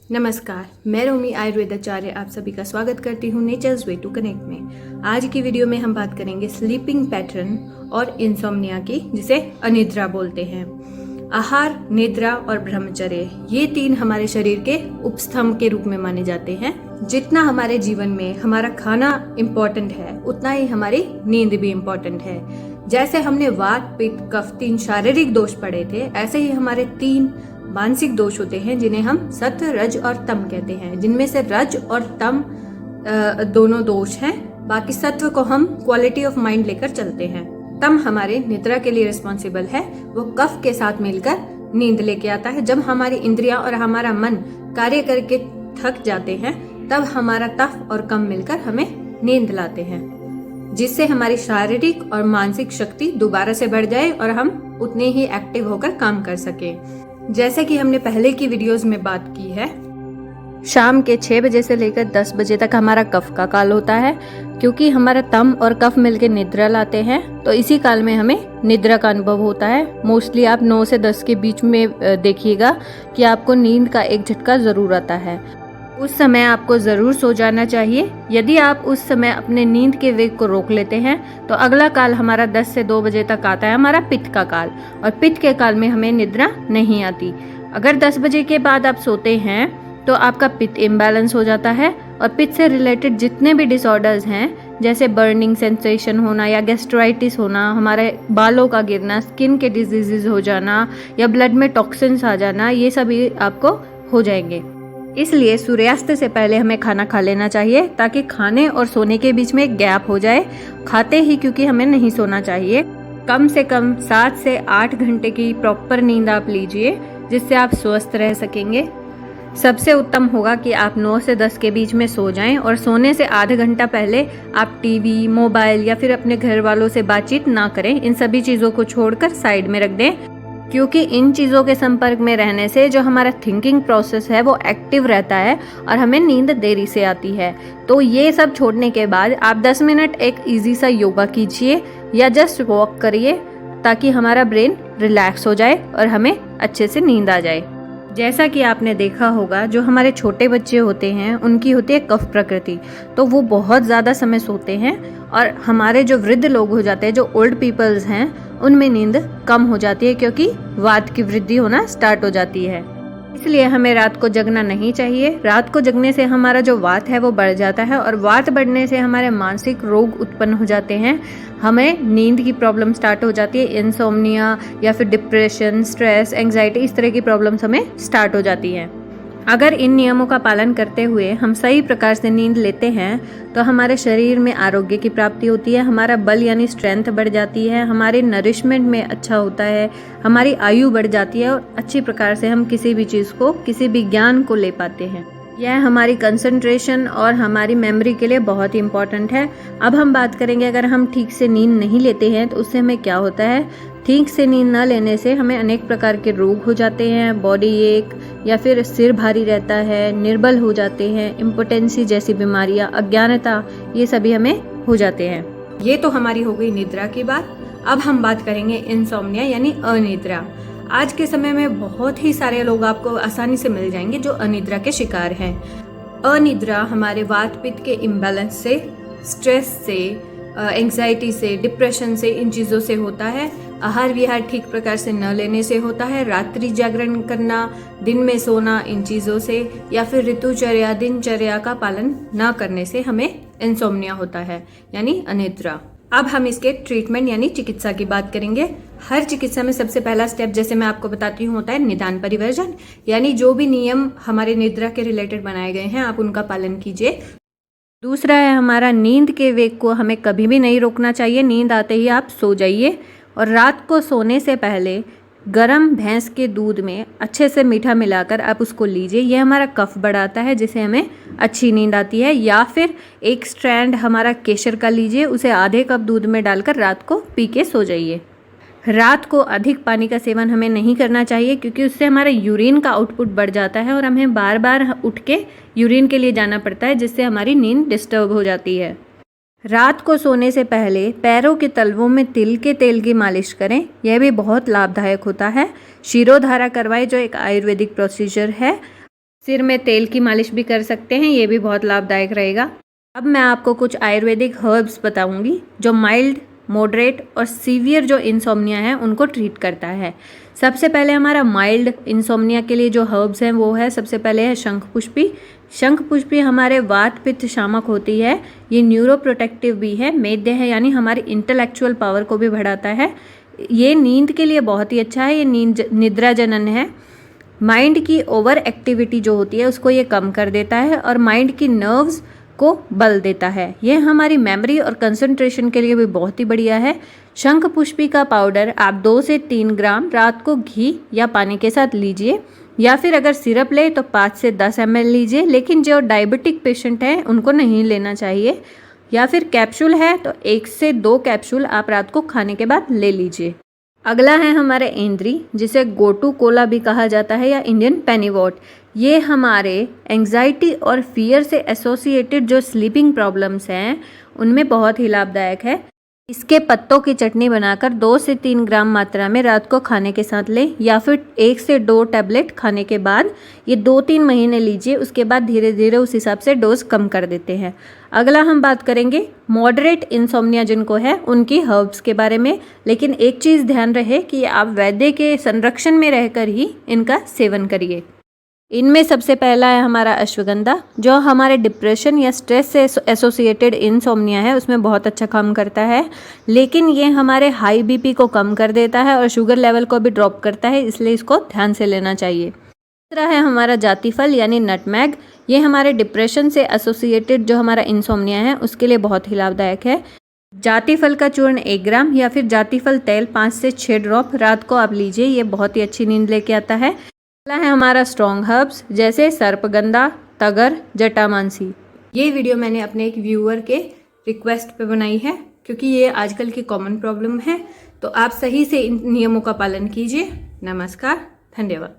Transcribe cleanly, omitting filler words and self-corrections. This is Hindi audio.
नमस्कार, मैं रोमी आयुर्वेदाचार्य आप सभी का स्वागत करती हूँ नेचर्स वे टू कनेक्ट में। आज की वीडियो में हम बात करेंगे स्लीपिंग पैटर्न और इंसोम्निया की, जिसे अनिद्रा बोलते हैं। आहार, निद्रा और ब्रह्मचर्य, ये तीन हमारे शरीर के उपस्तंभ के रूप में माने जाते हैं। जितना हमारे जीवन में हमारा खाना इम्पोर्टेंट है, उतना ही हमारी नींद भी इम्पोर्टेंट है। जैसे हमने वात, पित्त, कफ, तीन शारीरिक दोष पढ़े थे, ऐसे ही हमारे तीन मानसिक दोष होते हैं जिन्हें हम सत्व, रज और तम कहते हैं। जिनमें से रज और तम दोनों दोष हैं, बाकी सत्व को हम क्वालिटी ऑफ माइंड लेकर चलते हैं। तम हमारे निद्रा के लिए रिस्पॉन्सिबल है, वो कफ के साथ मिलकर नींद लेके आता है। जब हमारी इंद्रियां और हमारा मन कार्य करके थक जाते हैं, तब हमारा तफ और कम मिलकर हमें नींद लाते हैं, जिससे हमारी शारीरिक और मानसिक शक्ति दोबारा से बढ़ जाए और हम उतने ही एक्टिव होकर काम कर सके। जैसे कि हमने पहले की वीडियोस में बात की है, शाम के 6 बजे से लेकर 10 बजे तक हमारा कफ का काल होता है। क्योंकि हमारा तम और कफ मिलकर निद्रा लाते हैं, तो इसी काल में हमें निद्रा का अनुभव होता है। मोस्टली आप 9 से 10 के बीच में देखिएगा कि आपको नींद का एक झटका जरूर आता है। उस समय आपको जरूर सो जाना चाहिए। यदि आप उस समय अपने नींद के वेग को रोक लेते हैं, तो अगला काल हमारा 10 से 2 बजे तक आता है, हमारा पित्त का काल। और पित्त के काल में हमें निद्रा नहीं आती। अगर 10 बजे के बाद आप सोते हैं तो आपका पित्त इम्बैलेंस हो जाता है, और पित्त से रिलेटेड जितने भी डिसऑर्डर्स हैं, जैसे बर्निंग सेंसेशन होना या गैस्ट्राइटिस होना, हमारे बालों का गिरना, स्किन के डिजीजेज हो जाना या ब्लड में टॉक्सिन्स आ जाना, ये सभी आपको हो जाएंगे। इसलिए सूर्यास्त से पहले हमें खाना खा लेना चाहिए, ताकि खाने और सोने के बीच में एक गैप हो जाए। खाते ही क्योंकि हमें नहीं सोना चाहिए। कम से कम 7 से 8 घंटे की प्रॉपर नींद आप लीजिए, जिससे आप स्वस्थ रह सकेंगे। सबसे उत्तम होगा कि आप 9 से 10 के बीच में सो जाएं, और सोने से आधा घंटा पहले आप टीवी, मोबाइल या फिर अपने घर वालों से बातचीत ना करें। इन सभी चीज़ों को छोड़कर साइड में रख दें, क्योंकि इन चीज़ों के संपर्क में रहने से जो हमारा थिंकिंग प्रोसेस है वो एक्टिव रहता है और हमें नींद देरी से आती है। तो ये सब छोड़ने के बाद आप 10 मिनट एक इजी सा योगा कीजिए या जस्ट वॉक करिए, ताकि हमारा ब्रेन रिलैक्स हो जाए और हमें अच्छे से नींद आ जाए। जैसा कि आपने देखा होगा, जो हमारे छोटे बच्चे होते हैं उनकी होती है कफ प्रकृति, तो वो बहुत ज़्यादा समय सोते हैं। और हमारे जो वृद्ध लोग हो जाते हैं, जो ओल्ड पीपल्स हैं, उनमें नींद कम हो जाती है, क्योंकि वात की वृद्धि होना स्टार्ट हो जाती है। इसलिए हमें रात को जगना नहीं चाहिए। रात को जगने से हमारा जो वात है वो बढ़ जाता है, और वात बढ़ने से हमारे मानसिक रोग उत्पन्न हो जाते हैं। हमें नींद की प्रॉब्लम स्टार्ट हो जाती है, इंसोम्निया या फिर डिप्रेशन, स्ट्रेस, एंग्जाइटी, इस तरह की प्रॉब्लम्स हमें स्टार्ट हो जाती हैं। अगर इन नियमों का पालन करते हुए हम सही प्रकार से नींद लेते हैं, तो हमारे शरीर में आरोग्य की प्राप्ति होती है, हमारा बल यानी स्ट्रेंथ बढ़ जाती है, हमारे नरिशमेंट में अच्छा होता है, हमारी आयु बढ़ जाती है, और अच्छी प्रकार से हम किसी भी चीज़ को, किसी भी ज्ञान को ले पाते हैं। यह हमारी कंसंट्रेशन और हमारी मेमोरी के लिए बहुत ही इम्पोर्टेंट है। अब हम बात करेंगे, अगर हम ठीक से नींद नहीं लेते हैं तो उससे हमें क्या होता है। ठीक से नींद न लेने से हमें अनेक प्रकार के रोग हो जाते हैं, बॉडी एक या फिर सिर भारी रहता है, निर्बल हो जाते हैं, इम्पोटेंसी जैसी बीमारियां, अज्ञानता, ये सभी हमें हो जाते हैं। ये तो हमारी हो गई निद्रा की बात। अब हम बात करेंगे इंसोम्निया यानी अनिद्रा। आज के समय में बहुत ही सारे लोग आपको आसानी से मिल जाएंगे जो अनिद्रा के शिकार हैं। अनिद्रा हमारे वात पित्त के इम्बैलेंस से, स्ट्रेस से, एंग्जाइटी से, डिप्रेशन से, इन चीज़ों से होता है। आहार विहार ठीक प्रकार से न लेने से होता है। रात्रि जागरण करना, दिन में सोना, इन चीज़ों से, या फिर ऋतुचर्या, दिनचर्या का पालन न करने से हमें इंसोम्निया होता है, यानी अनिद्रा। अब हम इसके ट्रीटमेंट यानी चिकित्सा की बात करेंगे। हर चिकित्सा में सबसे पहला स्टेप, जैसे मैं आपको बताती हूँ, होता है निदान परिवर्जन, यानी जो भी नियम हमारे निद्रा के रिलेटेड बनाए गए हैं आप उनका पालन कीजिए। दूसरा है हमारा नींद के वेग को हमें कभी भी नहीं रोकना चाहिए। नींद आते ही आप सो जाइए, और रात को सोने से पहले गरम भैंस के दूध में अच्छे से मीठा मिलाकर आप उसको लीजिए। यह हमारा कफ बढ़ाता है, जिससे हमें अच्छी नींद आती है। या फिर एक स्ट्रैंड हमारा केसर का लीजिए, उसे आधे कप दूध में डालकर रात को पी के सो जाइए। रात को अधिक पानी का सेवन हमें नहीं करना चाहिए, क्योंकि उससे हमारा यूरिन का आउटपुट बढ़ जाता है और हमें बार बार उठ के यूरिन के लिए जाना पड़ता है, जिससे हमारी नींद डिस्टर्ब हो जाती है। रात को सोने से पहले पैरों के तलवों में तिल के तेल की मालिश करें, यह भी बहुत लाभदायक होता है। शिरोधारा करवाएं, जो एक आयुर्वेदिक प्रोसीजर है। सिर में तेल की मालिश भी कर सकते हैं, ये भी बहुत लाभदायक रहेगा। अब मैं आपको कुछ आयुर्वेदिक हर्ब्स बताऊंगी जो माइल्ड, मॉडरेट और सीवियर जो इंसोम्निया है उनको ट्रीट करता है। सबसे पहले हमारा माइल्ड इंसोम्निया के लिए जो हर्ब्स हैं वो है, सबसे पहले है शंखपुष्पी। शंखपुष्पी हमारे वात पित्त शामक होती है, ये न्यूरो प्रोटेक्टिव भी है, मेद्य है यानी हमारी इंटेलेक्चुअल पावर को भी बढ़ाता है। ये नींद के लिए बहुत ही अच्छा है, ये निद्रा जनन है। माइंड की ओवर एक्टिविटी जो होती है उसको ये कम कर देता है और माइंड की नर्व्स को बल देता है। ये हमारी मेमोरी और कंसंट्रेशन के लिए भी बहुत ही बढ़िया है। शंख पुष्पी का पाउडर आप 2 से 3 ग्राम रात को घी या पानी के साथ लीजिए, या फिर अगर सिरप ले तो 5 से 10 ml लीजिए, लेकिन जो डायबिटिक पेशेंट हैं उनको नहीं लेना चाहिए। या फिर कैप्सूल है तो 1 से 2 कैप्सूल आप रात को खाने के बाद ले लीजिए। अगला है हमारे एंद्री, जिसे गोटू कोला भी कहा जाता है या इंडियन पेनीवॉट। ये हमारे एंजाइटी और फियर से एसोसिएटेड जो स्लीपिंग प्रॉब्लम्स हैं उनमें बहुत ही लाभदायक है। इसके पत्तों की चटनी बनाकर 2 से 3 ग्राम मात्रा में रात को खाने के साथ लें, या फिर 1 से 2 टैबलेट खाने के बाद ये 2-3 महीने लीजिए। उसके बाद धीरे धीरे उस हिसाब से डोज कम कर देते हैं। अगला हम बात करेंगे मॉडरेट इंसोम्निया जिनको है उनकी हर्ब्स के बारे में, लेकिन एक चीज़ ध्यान रहे कि आप वैद्य के संरक्षण में रहकर ही इनका सेवन करिए। इनमें सबसे पहला है हमारा अश्वगंधा, जो हमारे डिप्रेशन या स्ट्रेस से एसोसिएटेड इंसोम्निया है उसमें बहुत अच्छा काम करता है, लेकिन ये हमारे हाई बीपी को कम कर देता है और शुगर लेवल को भी ड्रॉप करता है, इसलिए इसको ध्यान से लेना चाहिए। दूसरा है हमारा जातिफल यानी नटमैग। ये हमारे डिप्रेशन से एसोसिएटेड जो हमारा इंसोम्निया है उसके लिए बहुत ही लाभदायक है। जातिफल का चूर्ण 1 ग्राम या फिर जातिफल तेल 5 से 6 ड्रॉप रात को आप लीजिए, ये बहुत ही अच्छी नींद लेके आता है। अगला है हमारा स्ट्रॉन्ग हर्ब्स जैसे सर्पगंधा, तगर, जटामांसी। ये वीडियो मैंने अपने एक व्यूअर के रिक्वेस्ट पे बनाई है क्योंकि ये आजकल की कॉमन प्रॉब्लम है, तो आप सही से इन नियमों का पालन कीजिए। नमस्कार, धन्यवाद।